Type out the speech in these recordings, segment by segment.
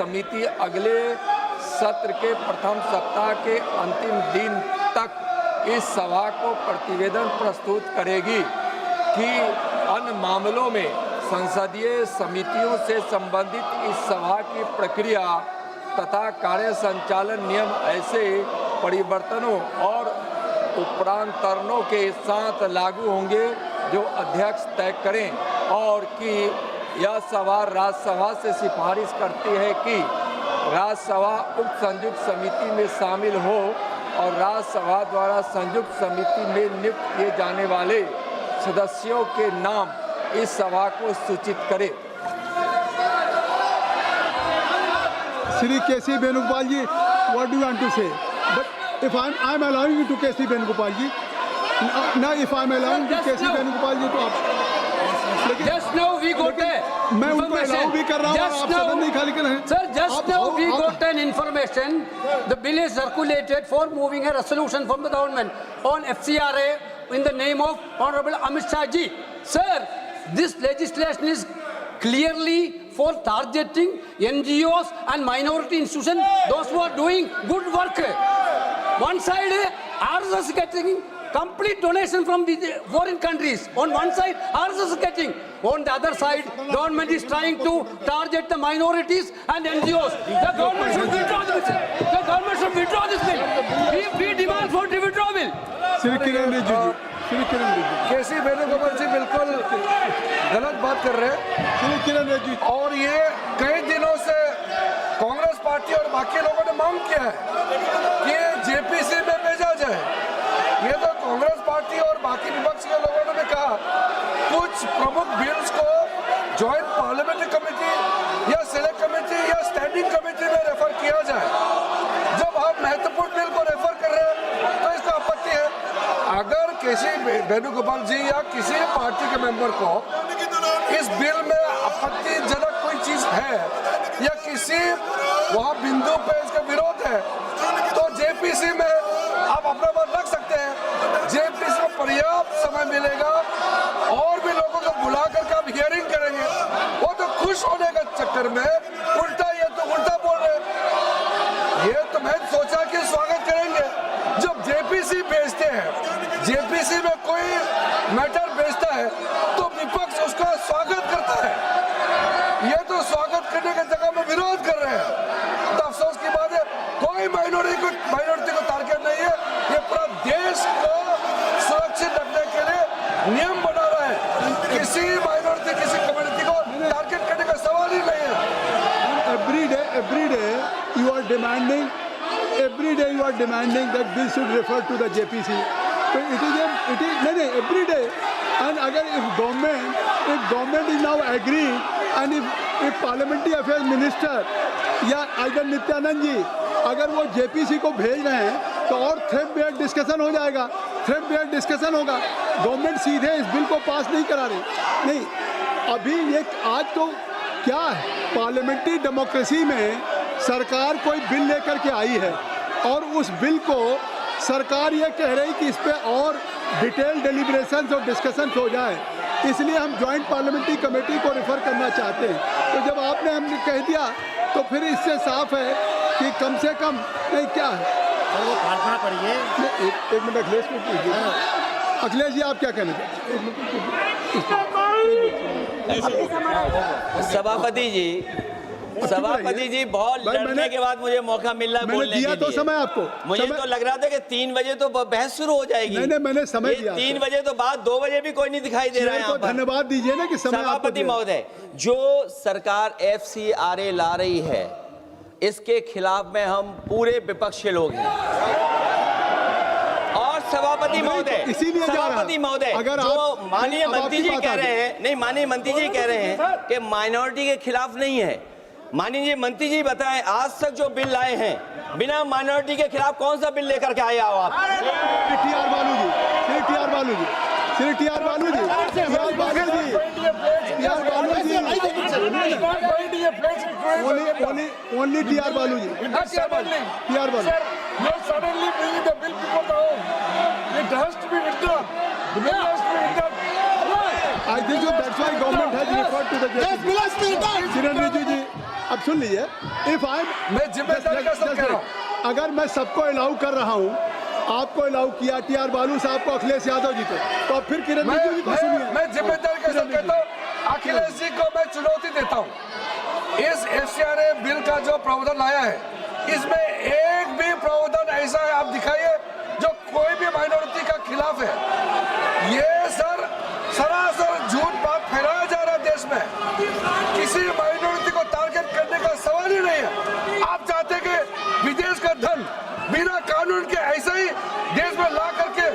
समिति अगले सत्र के प्रथम सप्ताह के अंतिम दिन तक इस सभा को प्रतिवेदन प्रस्तुत करेगी कि अन्य मामलों में संसदीय समितियों से संबंधित इस सभा की प्रक्रिया तथा कार्य संचालन नियम ऐसे परिवर्तनों और उपरांतरणों के साथ लागू होंगे जो अध्यक्ष तय करें, और कि यह सभा राज्यसभा से सिफारिश करती है कि राज्यसभा उक्त संयुक्त समिति में शामिल हो और राज्यसभा द्वारा संयुक्त समिति में नियुक्त किए जाने वाले सदस्यों के नाम इस सभा को सूचित करे। Shri K.C. Venugopal ji, what do you want to say? But if I'm allowing you to K.C. Venugopal ji, now if I'm allowing to K.C. Venugopal ji, तो आप just now we got a मैं उनको allow भी कर रहा हूँ, आप सदन नहीं खाली कर रहे हैं। Sir, just now we got an information. The bill is circulated for moving a resolution from the government on FCRA in the name of Honorable Amit Shah ji. Sir, this legislation is clearly for targeting NGOs and minority institutions, those who are doing good work. One side, RSS is getting complete donation from the foreign countries. On one side, RSS is getting. On the other side, government is trying to target the minorities and NGOs. The government should withdraw this bill. The government should withdraw this bill. We demand for the withdrawal bill. Shri Kiran Rijiju जी, श्री किरण रिजिजू, केसी वेणुगोपाल जी बिल्कुल गलत बात कर रहे हैं श्री किरण रिजिजू, और ये कई दिनों से कांग्रेस पार्टी और बाकी लोगों ने मांग किया है कि जेपीसी में भेजा जाए। ये तो कांग्रेस पार्टी और बाकी विपक्ष के लोगों ने भी कहा कुछ प्रमुख बिल्स को ज्वाइंट पार्लियामेंट्री कमेटी या सिलेक्ट कमेटी या स्टैंडिंग कमेटी में रेफर किया जाए। जब आप महत्वपूर्ण बिल को रेफर कर रहे हैं तो इसका आपत्ति है। अगर किसी वेणुगोपाल जी या किसी पार्टी के मेंबर को इस बिल में आपत्तिजनक कोई चीज है या किसी वहाँ बिंदु पे इसका विरोध है तो जेपीसी में आप अपना बात रख सकते हैं। जेपीसी में पर्याप्त समय मिलेगा और भी लोगों को बुला करके आप हियरिंग करेंगे। वो तो खुश होने के चक्कर में उल्टा ये तो उल्टा बोल रहे हैं। ये तो मैं सोचा कि स्वागत करेंगे। जब जेपीसी भेजते हैं, जेपीसी में कोई मैटर भेजता है तो विपक्ष उसका स्वागत करता है। ये तो स्वागत करने की जगह में विरोध कर रहे हैं। तो अफसोस की बात है कोई माइनॉरिटी को टारगेट नहीं है। ये पूरा देश को सुरक्षित रखने के लिए नियम बना रहा है। किसी माइनॉरिटी किसी कम्युनिटी को टारगेट करने का सवाल ही नहीं है। every day you are demanding that bill should refer to the JPC. So it is नहीं every day. And अगर if government is now agreeing and if parliamentary affairs minister या either नित्यानंद जी अगर वो JPC को भेज रहे हैं तो और थ्रेड बेस्ड डिस्कशन हो जाएगा, थ्रेड बेस्ड डिस्कशन होगा। गवर्नमेंट सीधे इस बिल को पास नहीं करा रही। नहीं, अभी ये आज तो क्या है, पार्लियामेंट्री डेमोक्रेसी में सरकार कोई बिल लेकर के आई है और उस बिल को सरकार ये कह रही कि इस पे और डिटेल डेलिब्रेशंस और डिस्कशंस हो जाए, इसलिए हम जॉइंट पार्लियामेंट्री कमेटी को रेफर करना चाहते हैं। तो जब आपने हमने कह दिया तो फिर इससे साफ है कि कम से कम नहीं क्या है। वो प्रार्थना करिए। एक मिनट अखिलेश को पूछिए। अखिलेश जी आप क्या कहना चाहते हैं? सभापति जी बहुत लड़ने के बाद मुझे मौका मिल रहा है बोलने दिया के तो लिए। समय आपको मुझे तो लग रहा था कि 3 बजे तो बहस शुरू हो जाएगी। नहीं मैंने समय दिया। 3 बजे तो बाद 2 बजे भी कोई नहीं दिखाई दे रहा है यहाँ पर। धन्यवाद दीजिए ना कि समय। सभापति महोदय, जो सरकार FCRA ला रही है इसके खिलाफ में हम पूरे विपक्ष के लोग हैं। और सभापति महोदय, अगर जो माननीय मंत्री जी कह रहे हैं, नहीं माननीय मंत्री जी कह रहे हैं कि माइनॉरिटी के खिलाफ नहीं है। माननीय मंत्री जी बताएं आज तक जो बिल लाए हैं बिना माइनॉरिटी के खिलाफ कौन सा बिल लेकर के आए हो आप? श्री टी आर बालू जी only T.R. Balu ji. T.R. Balu. Sir, you are suddenly bringing the bill before the House. It has to be withdrawn. The bill has to be withdrawn. I think so that's why government has referred to the justice. Kiran Rijiju ji अब सुन लीजिए, if I मैं जिम्मेदारी का सब कह रहा हूँ। अगर मैं सबको अलाउ कर रहा हूँ, आपको अलाउ किया टीआर बालू साहब को, अखिलेश यादव जी को, तो अब फिर किरण रिजिजू जी को सुनिए। मैं जिम्मेदारी के साथ कहता हूँ, अखिलेश जी को मैं चुनौती देता हूँ। इस एफसीआरए बिल का जो प्रावधान लाया है, इसमें एक भी प्रावधान ऐसा है आप दिखाइए जो कोई भी माइनॉरिटी का खिलाफ है। ये सर सरासर झूठ बात फैलाया जा रहा है देश में। किसी माइनॉरिटी को टारगेट करने का सवाल ही नहीं है। आप चाहते कि विदेश का धन बिना कानून के ऐसे ही देश में ला करके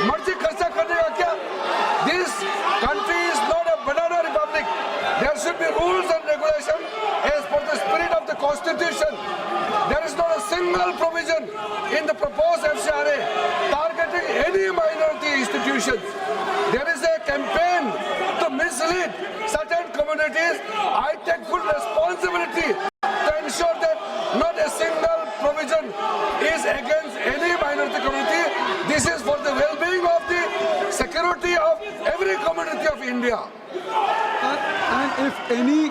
मर्जी खर्चा करने का क्या? This country is not a banana republic. There should be rules and regulation as per the spirit of the constitution. There is not a single provision in the proposed FCRA targeting any minority institutions. There is a campaign to mislead certain communities. I take full responsibility to ensure that not a single provision is against any minority community. This is for the well-being of the security of every community of India. And if any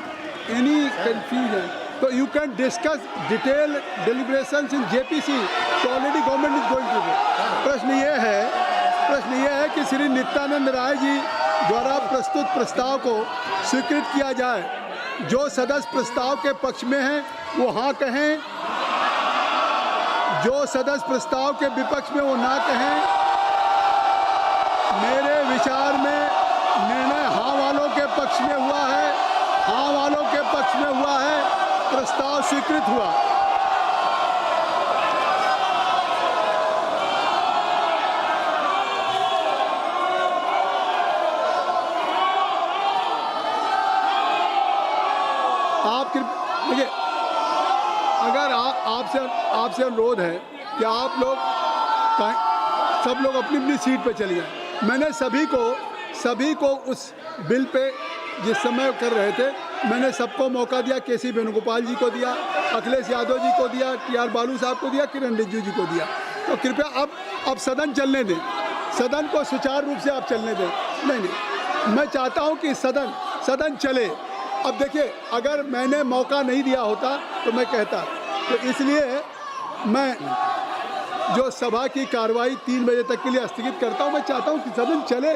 confusion, so you can discuss detailed deliberations in JPC. So already government is going to do. प्रश्न ये है कि श्री नित्यानंद राय जी द्वारा प्रस्तुत प्रस्ताव को स्वीकृत किया जाए। जो सदस्य प्रस्ताव के पक्ष में हैं वो हाँ कहें, जो सदस्य प्रस्ताव के विपक्ष में वो ना कहें। मेरे विचार में निर्णय हाँ वालों के पक्ष में हुआ है, हाँ वालों के पक्ष में हुआ है, प्रस्ताव स्वीकृत हुआ। आप देखिए, अगर आपसे अनुरोध है कि आप लोग सब लोग अपनी अपनी सीट पे चलिए। मैंने सभी को उस बिल पे जिस समय कर रहे थे, मैंने सबको मौका दिया। केसी वेणुगोपाल जी को दिया, अखिलेश यादव जी को दिया, टीआर बालू साहब को दिया, किरण रिजिजू जी को दिया। तो कृपया अब सदन चलने दें, सदन को सुचारू रूप से आप चलने दें। नहीं, मैं चाहता हूं कि सदन चले। अब देखिए, अगर मैंने मौका नहीं दिया होता तो मैं कहता, तो इसलिए मैं जो सभा की कार्रवाई 3 बजे तक के लिए स्थगित करता हूं। मैं चाहता हूं कि सदन चले,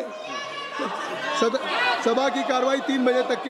सभा की कार्रवाई 3 बजे तक